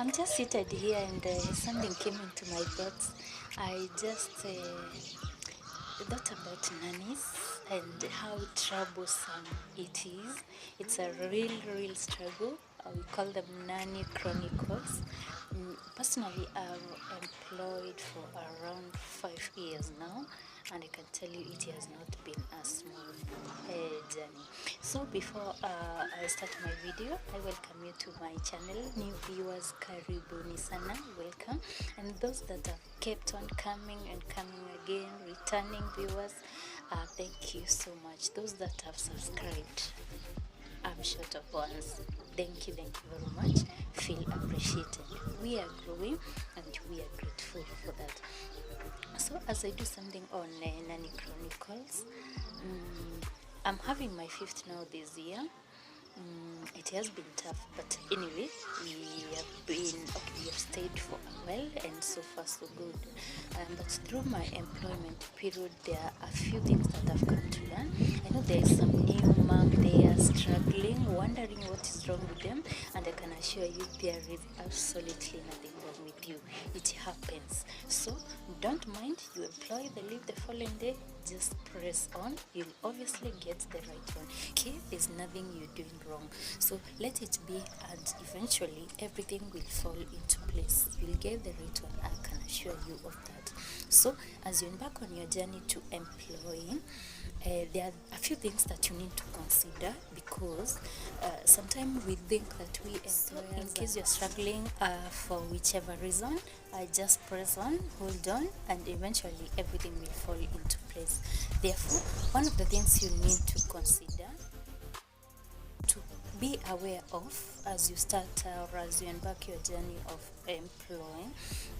I'm just seated here and something came into my thoughts. I just thought about nannies and how troublesome it is. It's a real struggle. We call them nanny chronicles. Personally, I'm employed for around 5 years now, and I can tell you it has not been a smooth journey. So before I start my video, I welcome you to my channel. New viewers, karibuni sana, welcome. And those that have kept on coming and coming again, returning viewers, thank you so much. Those that have subscribed, I'm short of words. Thank you very much. Feel appreciated. We are growing and we are grateful for that. So as I do something on Nanny Chronicles, I'm having my 5th now this year. It has been tough, but anyway, we have stayed for a while, and so far so good. But through my employment period, there are a few things that I've come to learn. I know there is some new mom there struggling, wondering what is wrong with them, and I can assure you there is absolutely nothing wrong with you. It happens. So don't mind, you employ the leave the following day, just press on. You'll obviously get the right one. Okay, there's nothing you're doing wrong, so let it be, and eventually everything will fall into place. You'll get the right one, I can assure you of that. So as you embark on your journey to employing, there are a few things that you need to consider, because sometimes we think that we employers, in case you're struggling for whichever reason, I just press on, hold on, and eventually everything will fall into place. Therefore, one of the things you need to consider, to be aware of as you start or as you embark your journey of employing,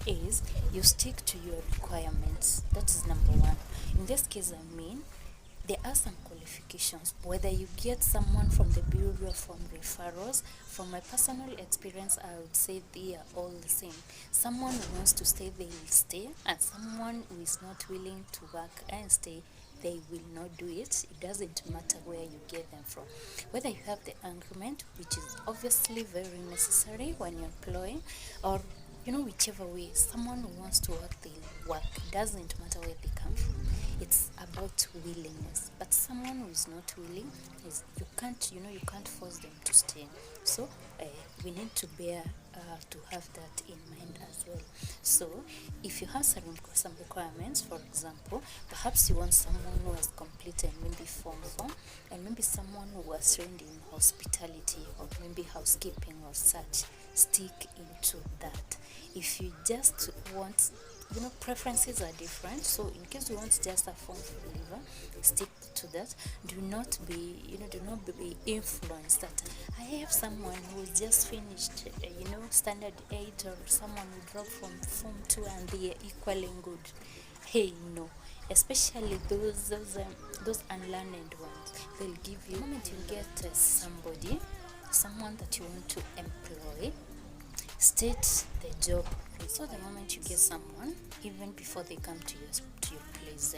is you stick to your requirements. That is number one. In this case, I mean, there are some qualifications, whether you get someone from the bureau or from referrals. From my personal experience, I would say they are all the same. Someone who wants to stay, they will stay, and someone who is not willing to work and stay, they will not do it. It doesn't matter where you get them from. Whether you have the agreement, which is obviously very necessary when you're employing, or whichever way, someone who wants to work, they'll work. It doesn't matter where they come from. It's about willingness. But someone who is not willing, you can't force them to stay. So we need to bear to have that in mind as well. So if you have some requirements, for example, perhaps you want someone who has completed maybe Form 4, and maybe someone who was trained in hospitality or maybe housekeeping or such, stick into that. If you just want, preferences are different, so in case you want just a Form 4 leaver, stick to that. Do not be influenced that I have someone who just finished standard 8, or someone who dropped from Form 2 and they are equally good. Hey, no. Especially those unlearned ones, they'll give you, the moment you get someone that you want to employ, state the job. So the moment you get someone, even before they come to your place,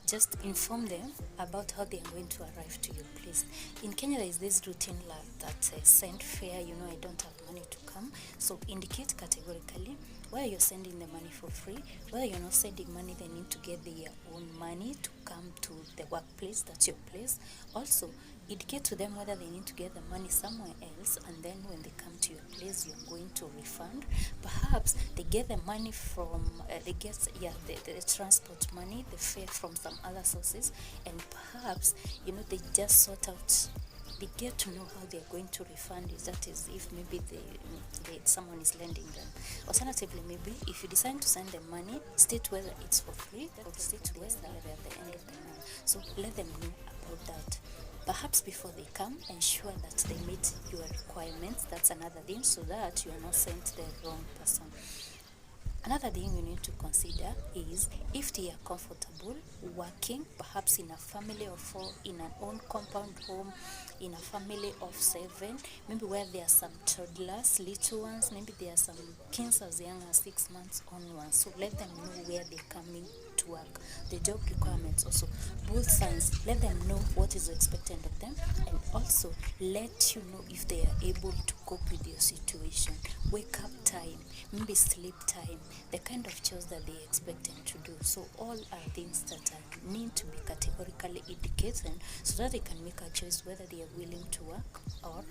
just inform them about how they are going to arrive to your place. In Kenya, there is this routine that send fare. I don't have money to come. So indicate categorically whether you're sending the money for free, whether you're not sending money, they need to get their own money to come to the workplace. That's your place. Also, indicate to them whether they need to get the money somewhere else, and then when they come to your place, you're going to refund. Perhaps they get the money from the transport money, the fare from some other sources, and perhaps they just sort out, they get to know how they're going to refund it. That is, if maybe someone is lending them. Alternatively, maybe if you decide to send them money, state whether it's for free or state whether at the end of the month. So let them know about that. Perhaps before they come, ensure that they meet your requirements. That's another thing, so that you are not sent the wrong person. Another thing you need to consider is if they are comfortable working, perhaps in a family of 4, in an own compound home, in a family of 7, maybe where there are some toddlers, little ones, maybe there are some kids as young as 6 months onwards. So let them know where they're coming to work, the job requirements also, both sides. Let them know what is expected of them, and also let you know if they are able to cope with your situation. wake up time, maybe sleep time, the kind of chores that they expect them to do. So all are things that need to be categorically indicated so that they can make a choice whether they are willing to work or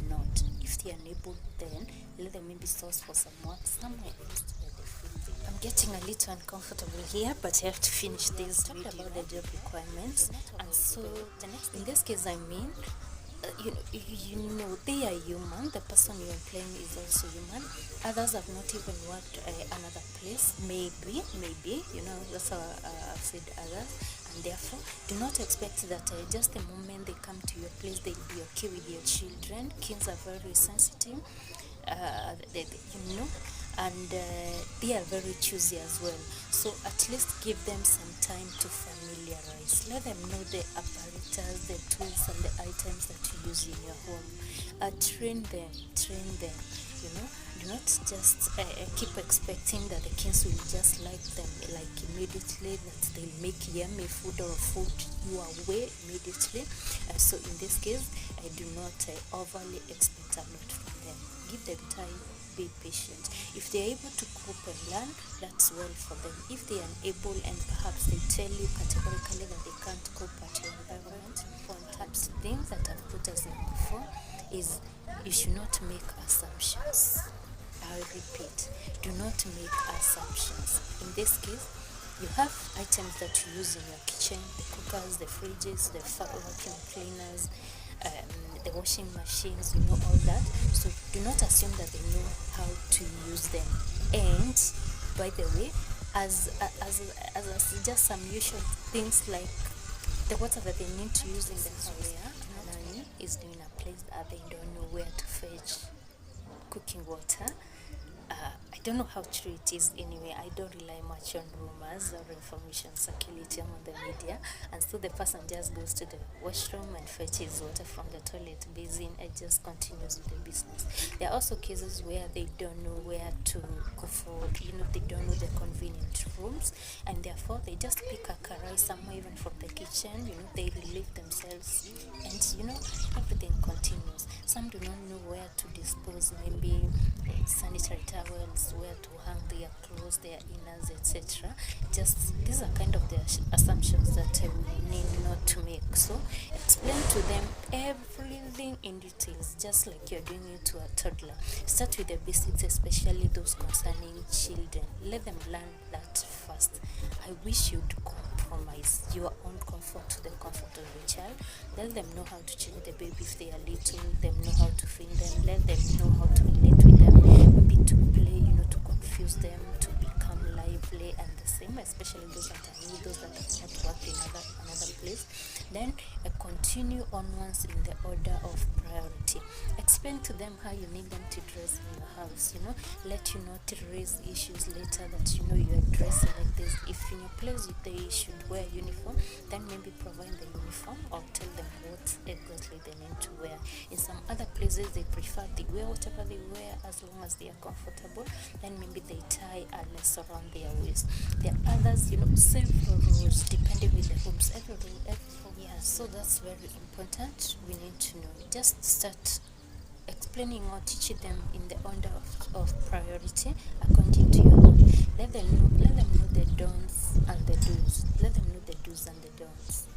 not. If they are unable, then let them maybe source for some work somewhere else where they feel they. I'm getting a little uncomfortable here, but I have to finish this video about the job requirements. And so in this case, you know, they are human. The person you're employing is also human. Others have not even worked another place. Maybe, that's how I've said others. And therefore, do not expect that just the moment they come to your place, they'll be okay with your children. Kids are very sensitive, and they are very choosy as well. So at least give them some time to familiarize. Let them know the apparatus, the tools, and the items that you use in your home. Train them. Do not just keep expecting that the kids will just like them like immediately, that they'll make yummy food or food your way immediately. So in this case, I do not overly expect a lot from them. Give them time, be patient. If they're able to cope and learn, that's well for them. If they are unable and perhaps they tell you categorically that they can't cope at your environment, one types of things that I've put as in before is you should not make assumptions. I repeat, do not make assumptions. In this case, you have items that you use in your kitchen, the cookers, the fridges, the vacuum cleaners, the washing machines, all that. So do not assume that they know how to use them. And by the way, as just some usual things like the water that they need to use in the house, Nanny is doing a place that they don't know where to fetch cooking water. I don't know how true it is anyway. I don't rely much on rumors or information circulating on the media, and so the person just goes to the washroom and fetches water from the toilet basin and just continues with the business. There are also cases where they don't know where to go for, they don't know the convenient rooms, and therefore they just pick a karai somewhere even from the kitchen, they relieve themselves, and everything continues. Some do not know where to dispose maybe sanitary towels, where to hang their clothes, their inners, etc. Just these are kind of the assumptions that we need not to make. So explain to them everything in details, just like you're doing it to a toddler. Start with the basics, especially those concerning children. Let them learn that first. I wish you'd compromise your own comfort to the comfort of your child. Let them know how to change the baby if they are little. Let them know how to feed them. Let them know how to relate with them. Maybe to play, to confuse them, to become lively and the same, especially those that are new, those that have not worked in another place. Then continue onwards in the order of priority. Explain to them how you need them to dress in your house. Let you not raise issues later that you are dressing like this. If in your place they should wear uniform, then maybe provide the uniform or tell them what exactly they need to wear. In some other places they prefer they wear whatever they wear as long as they are comfortable. Then maybe they tie a lace around their waist. There are others, several rules depending with the homes. Every rule. Yeah, so that's very important. We need to know. Just start explaining or teaching them in the order of priority according to your home. Let them know the don'ts and the do's. Let them know the do's and the don'ts.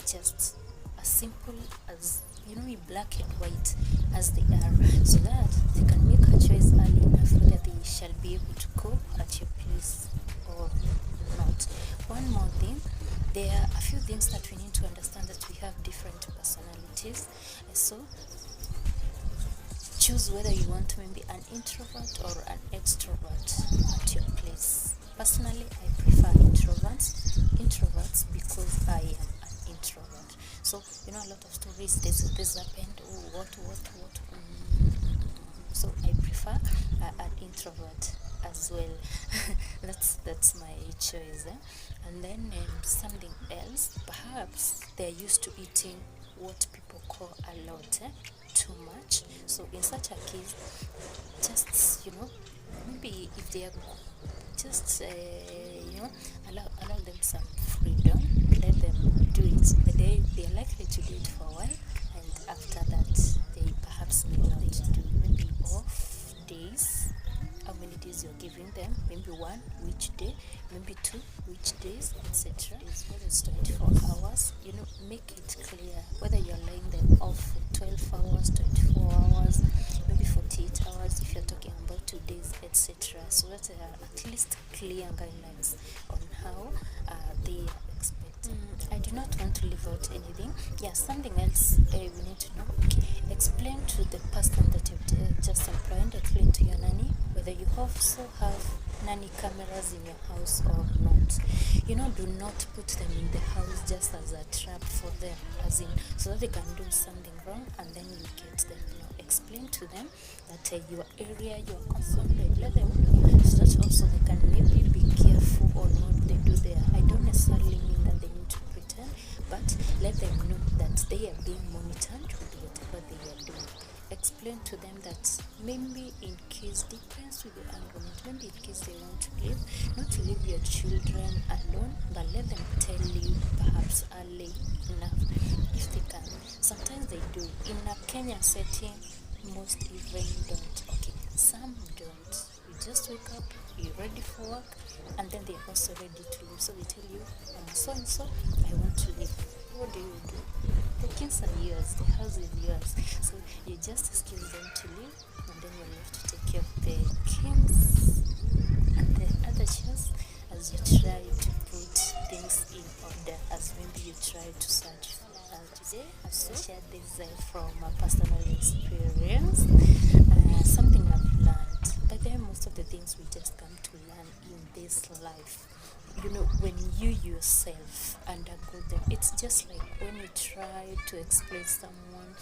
Just as simple as black and white as they are, so that they can make a choice early enough whether they shall be able to cope at your place or not. One more thing, there are a few things that we need to understand, that we have different personalities. So choose whether you want maybe an introvert or an extrovert at your place. Personally, I prefer introverts because I am an introvert. So a lot of stories, this happened, what. So I prefer an introvert as well. that's my choice. And then something else, perhaps they're used to eating what people call a lot, too much. So in such a case, just maybe if they are just allow them some freedom. Let them do it. They are likely to do it for a while, and after that they perhaps may not do maybe off days activities you're giving them, maybe 1 which day, maybe 2 which days, etc. Whether it's 24 hours, make it clear whether you're laying them off for 12 hours, 24 hours, maybe 48 hours if you're talking about 2 days, etc. So that there are at least clear guidelines on how they are expected. I do not want to leave out anything. Something else we need to know. Explain to the person that you've just employed, explain to your nanny whether you also have nanny cameras in your house or not. Do not put them in the house just as a trap for them, as in so that they can do something wrong and then you get them. Explain to them that your area you are concerned with, let them know so that also they can maybe be careful on what they do there. I don't necessarily mean that they need to pretend, but let them know that they are being monitored with whatever they are doing. Explain to them that maybe in case, depends with the argument, maybe in case they want to leave, not to leave your children alone, but let them tell you perhaps early enough if they can. Sometimes they do. In a Kenyan setting, most even don't. Some don't. You just wake up, you're ready for work, and then they're also ready to leave. So they tell you, so and so, I want to leave. What do? The kids are yours, the house is yours. So you just excuse them to leave, and then you're left to take care of the kids and the other chairs as you try to put things in order, as maybe you try to search for today. I've shared this from a personal experience, something I've learned. But then most of the things we just come to learn in this life. When you yourself undergo them, it's just like when you try to explain someone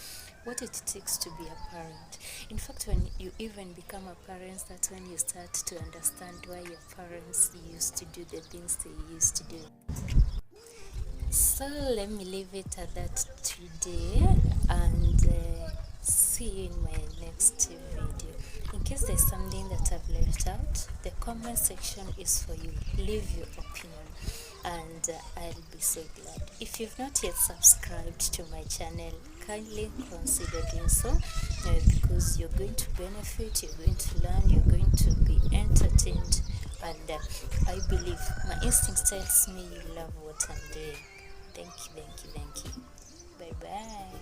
what it takes to be a parent. In fact, when you even become a parent, that's when you start to understand why your parents used to do the things they used to do. So let me leave it at that today, and see you in my next video. In case there's something that I've left out, the comment section is for you. Leave your opinion, and I'll be so glad. If you've not yet subscribed to my channel, kindly consider doing so, because you're going to benefit, you're going to learn, you're going to be entertained, and I believe my instinct tells me you love what I'm doing. Thank you. Bye bye.